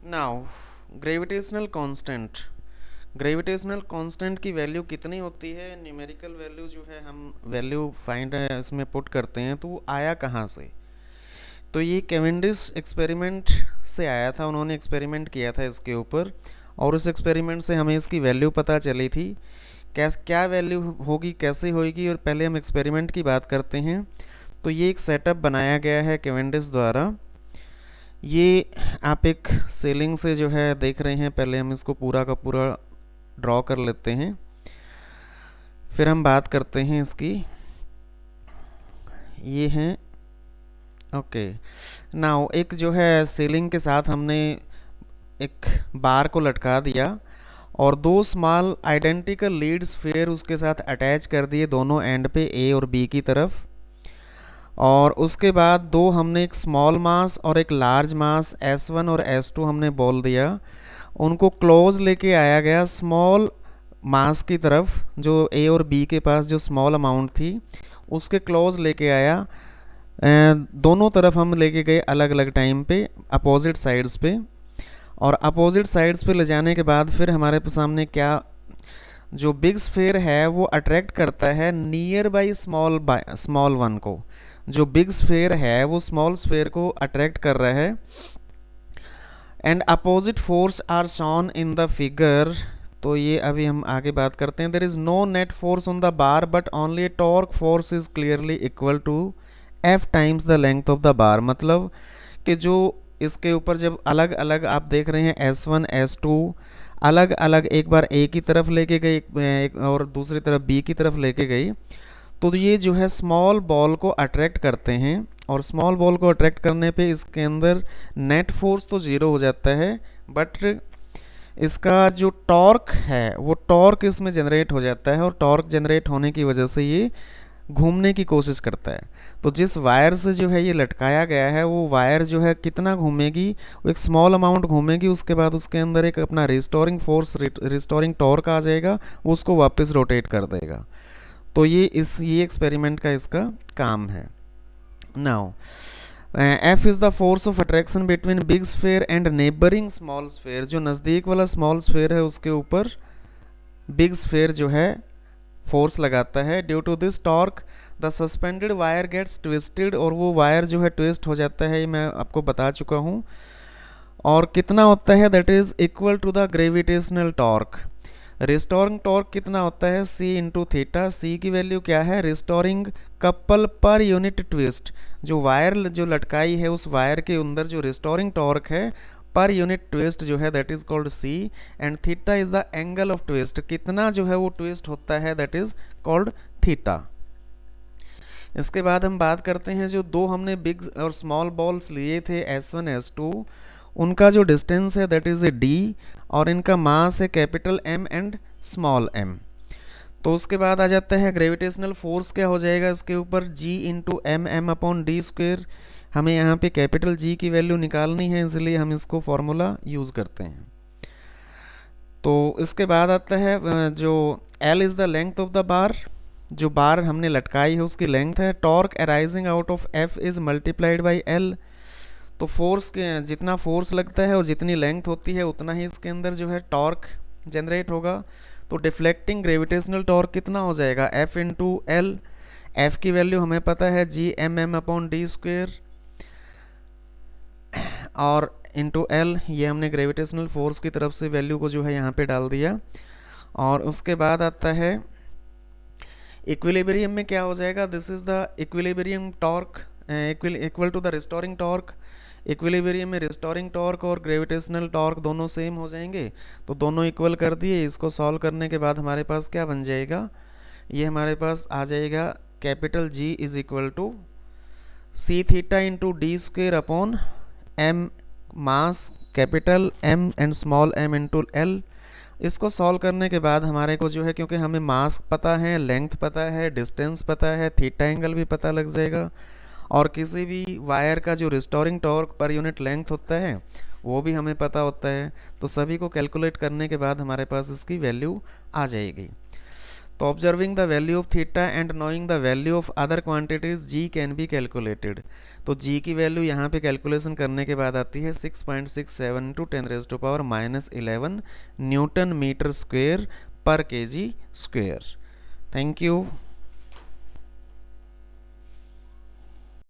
Now gravitational constant, gravitational constant की value कितनी होती है, न्यूमेरिकल वैल्यू जो है हम वैल्यू फाइंड इसमें पुट करते हैं तो वो आया कहाँ से। तो ये कैवेंडिश एक्सपेरिमेंट से आया था, उन्होंने एक्सपेरिमेंट किया था इसके ऊपर और उस एक्सपेरिमेंट से हमें इसकी वैल्यू पता चली थी। क्या वैल्यू होगी, कैसे होगी, और पहले हम एक्सपेरिमेंट की बात करते हैं। तो ये एक सेटअप बनाया गया है कैवेंडिश द्वारा। ये आप एक सेलिंग से जो है देख रहे हैं, पहले हम इसको पूरा का पूरा ड्रॉ कर लेते हैं, फिर हम बात करते हैं इसकी। ये हैं, ओके। नाउ एक जो है सीलिंग के साथ हमने एक बार को लटका दिया और दो स्मॉल आइडेंटिकल लीड स्फीयर उसके साथ अटैच कर दिए दोनों एंड पे, ए और बी की तरफ। और उसके बाद दो हमने एक स्मॉल मास और एक लार्ज मास S1 और S2 हमने बोल दिया, उनको क्लोज लेके आया गया स्मॉल मास की तरफ, जो ए और बी के पास जो स्मॉल अमाउंट थी उसके क्लोज लेके आया। दोनों तरफ हम लेके गए अलग अलग टाइम पे, अपोजिट साइड्स पे। और अपोजिट साइड्स पे ले जाने के बाद फिर हमारे सामने क्या, जो बिग स्फेयर है वो अट्रैक्ट करता है नियर बाई स्मॉल वन को। जो बिग स्फेयर है वो स्मॉल स्फेयर को अट्रैक्ट कर रहा है। And opposite force are shown in the figure. तो ये अभी हम आगे बात करते हैं। There is no net force on the bar but only torque force is clearly equal to F times the length of the bar. मतलब कि जो इसके ऊपर जब अलग अलग आप देख रहे हैं S1 S2 अलग अलग, एक बार ए की तरफ लेके गई एक और दूसरी तरफ बी की तरफ लेके गई, तो ये जो है स्मॉल बॉल को अट्रैक्ट करते हैं। और स्मॉल बॉल को अट्रैक्ट करने पे इसके अंदर नेट फोर्स तो ज़ीरो हो जाता है, बट इसका जो टॉर्क है वो टॉर्क इसमें जनरेट हो जाता है। और टॉर्क जनरेट होने की वजह से ये घूमने की कोशिश करता है। तो जिस वायर से जो है ये लटकाया गया है वो वायर जो है कितना घूमेगी, वो एक स्मॉल अमाउंट घूमेगी, उसके बाद उसके अंदर एक अपना रिस्टोरिंग फोर्स, रिस्टोरिंग टॉर्क आ जाएगा, वो उसको वापस रोटेट कर देगा। तो ये एक्सपेरिमेंट का इसका काम है। Now F is the force of attraction between big sphere and neighbouring small sphere. जो नज़दीक वाला स्मॉल स्फेयर है उसके ऊपर बिग स्फेयर जो है फोर्स लगाता है। Due to this torque the suspended wire gets twisted. और वो वायर जो है ट्विस्ट हो जाता है, ये मैं आपको बता चुका हूँ। और कितना होता है, that is equal to the gravitational torque. Restoring torque कितना होता है, c इंटू थीटा। सी की वैल्यू क्या है, restoring couple per unit twist. जो वायर जो लटकाई है उस वायर के अंदर जो रिस्टोरिंग टॉर्क है पर यूनिट ट्विस्ट जो है that is called c। And theta is the angle of twist, कितना जो है वो ट्विस्ट होता है दैट इज कॉल्ड थीटा। इसके बाद हम बात करते हैं जो दो हमने बिग और स्मॉल बॉल्स लिए थे S1 S2, उनका जो डिस्टेंस है दैट इज ए d और इनका मास है capital M and small m। तो उसके बाद आ जाता है ग्रेविटेशनल फोर्स क्या हो जाएगा इसके ऊपर, g into M upon D square. हमें यहाँ पे कैपिटल G की वैल्यू निकालनी है, इसलिए हम इसको फॉर्मूला यूज़ करते हैं। तो इसके बाद आता है जो L is the length of the बार। जो बार हमने लटकाई है उसकी लेंथ है। Torque arising out of F is multiplied by L। तो फोर्स के जितना फोर्स लगता है और जितनी लेंथ होती है उतना ही इसके अंदर जो है टॉर्क जनरेट होगा। तो डिफ्लेक्टिंग ग्रेविटेशनल टॉर्क कितना हो जाएगा, F इंटू एल। एफ की वैल्यू हमें पता है g अपॉन डी स्क्वेयर और इंटू एल, ये हमने ग्रेविटेशनल फोर्स की तरफ से वैल्यू को जो है यहाँ पे डाल दिया। और उसके बाद आता है इक्विलिब्रियम में क्या हो जाएगा, this is the equilibrium torque equal to the restoring torque. Equilibrium में रिस्टोरिंग टॉर्क और ग्रेविटेशनल टॉर्क दोनों सेम हो जाएंगे, तो दोनों इक्वल कर दिए। इसको सॉल्व करने के बाद हमारे पास क्या बन जाएगा, ये हमारे पास आ जाएगा capital G is equal to C theta into D square upon M mass capital M and small m into L. इसको सॉल्व करने के बाद हमारे को जो है, क्योंकि हमें मास पता है, लेंथ पता है, डिस्टेंस पता है, थीटा एंगल भी पता लग जाएगा, और किसी भी वायर का जो restoring torque per unit length होता है वो भी हमें पता होता है। तो सभी को कैलकुलेट करने के बाद हमारे पास इसकी वैल्यू आ जाएगी। तो observing the value of theta and knowing the value of other quantities G can be calculated. तो जी की वैल्यू यहाँ पे कैलकुलेशन करने के बाद आती है 6.67 इंटू 10⁻⁻11 न्यूटन मीटर स्क्वेयर पर केजी स्क्वेयर। Thank you.